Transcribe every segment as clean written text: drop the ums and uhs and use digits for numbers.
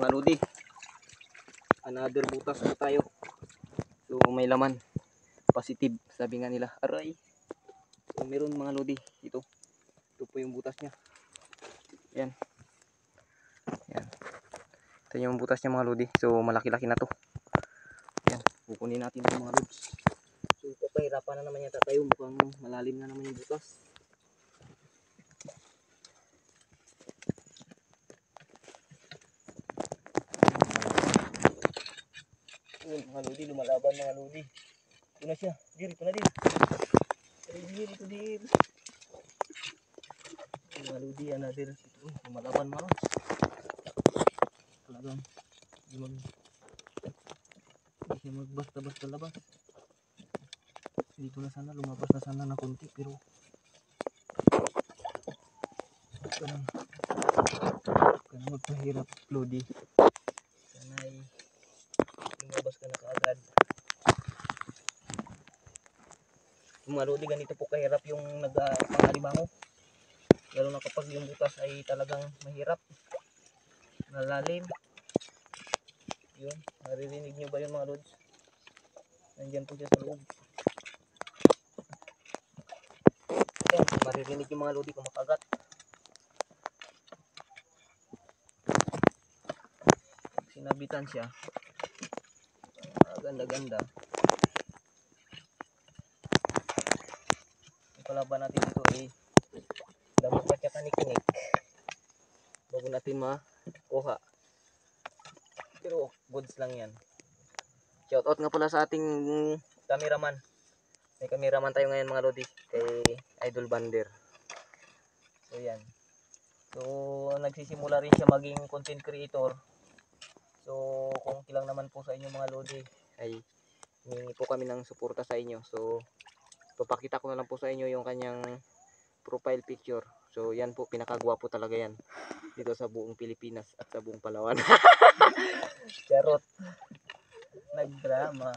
mga lodi. Another butas po tayo. So may laman. Positive sabi nga nila. Aray. So meron mga lodi. Ito po yung butas niya. Yan. Yan. Ito yung butas niya mga lodi. So malaki-laki na to. Yan. Kukunin natin yung mga lods. So papahirapan na naman yata tayo. Mukhang malalim na naman yung butas. Mga lodi, lumalaban mga lodi. Ito na siya. Ito na din. Ito din. Mga lodi, another. Lumalaban mga lods. Talagang hindi siya magbasta-basta labas. Dito na sana, lumabas na sana na konti. Pero ka na magpahirap lodi. Sana'y lumabas ka na kaagad. Mga lodi, ganito po kahirap yung nag-pangalimango. Lalo na kapag yung butas ay talagang mahirap, malalim. Yun, naririnig nyo ba yun mga lods? Nandyan po siya sa loob. Ayan, maririnig yung mga lodi kung makagat. Sinabitan siya, ganda-ganda. Kalaban natin ito ay damot at saka nikinik bago natin makuha. Pero goods lang yan. Shoutout nga pala sa ating cameraman. May cameraman tayo ngayon mga lodi, kay Idol Bander. So yan. So nagsisimula rin siya maging content creator. So kung kilang naman po sa inyo mga lodi ay hihingi po kami ng suporta sa inyo. So papakita ko na lang po sa inyo yung kanyang profile picture. So yan po, pinakagwapo talaga yan dito sa buong Pilipinas at sa buong Palawan. Charot. Nagdrama.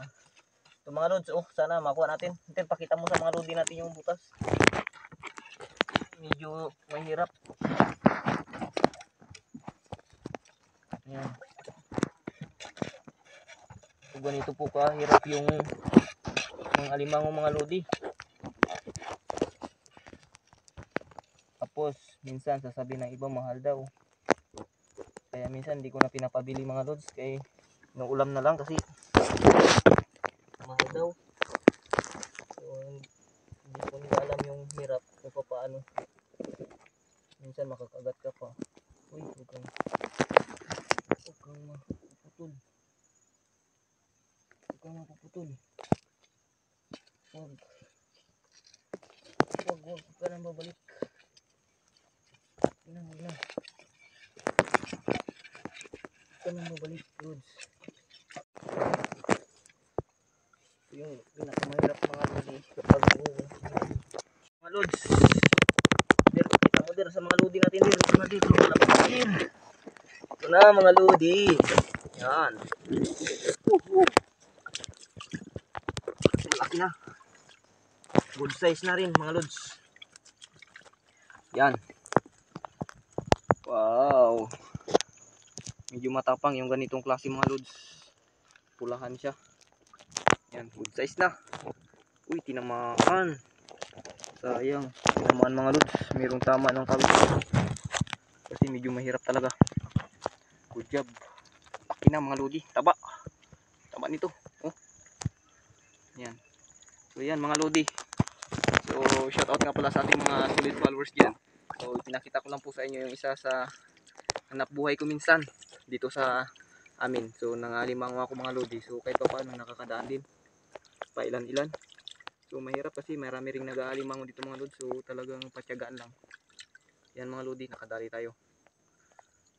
So mga lods, sana makuha natin. Hintin, pakita mo sa mga lodi natin yung butas. Medyo mahirap. Ayan. So ganito po kahirap yung mga alimango mga lodi. Tapos minsan sasabihin ng iba mahal daw. Kaya minsan hindi ko na pinapabili mga lods, kaya inuulam na lang kasi mahal daw. So hindi ko nila alam yung hirap kung paano. Minsan makakagat ka pa. Uy, huwag kang mapuputol. Huwag kang mapuputol. Huwag ka nang babalik. Huwag na. Huwag ka nang babalik, lods. Ito yung pinakamahirap mga lodi kapag mga lods. Kita mo sa mga lodi natin dito. Ito na mga lodi. Yan. Malaki na. Good size na rin mga lods. Yan. Wow. Medyo matapang yung ganitong klase mga lods. Pulahan siya. Yan, good size na. Uy, tinamaan. Sayang. Tinamaan mga lods. Mayroong tama ng kawit. Kasi medyo mahirap talaga. Good job. Laki na mga lodi. Taba. Taba nito. Oh. Yan. So yan mga lodi. So shoutout nga pala sa ating mga solid followers dyan. So pinakita ko lang po sa inyo yung isa sa hanap buhay ko minsan dito sa amin. So nangalimango ako mga lodi. So kahit pa paano nakakadaan din. Pailan-ilan. So mahirap kasi marami ring nag-aalimango dito mga lodi. So talagang patyagaan lang. Yan mga lodi, nakadali tayo.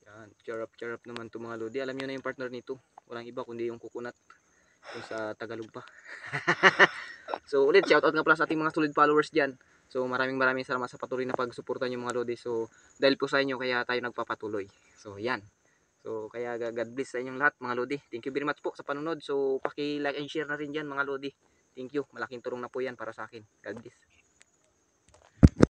Yan, charap naman to mga lodi. Alam nyo na yung partner nito. Walang iba kundi yung coconut. Kung sa Tagalog pa. So ulit, shoutout nga pala sa ating mga solid followers dyan. So maraming salamat sa patuloy na pagsuporta nyo mga lodi. So dahil po sa inyo kaya tayo nagpapatuloy. So yan. So kaya God bless sa inyong lahat mga lodi. Thank you very much po sa panunod. So paki-like and share na rin dyan mga lodi. Thank you. Malaking tulong na po yan para sa akin. God bless.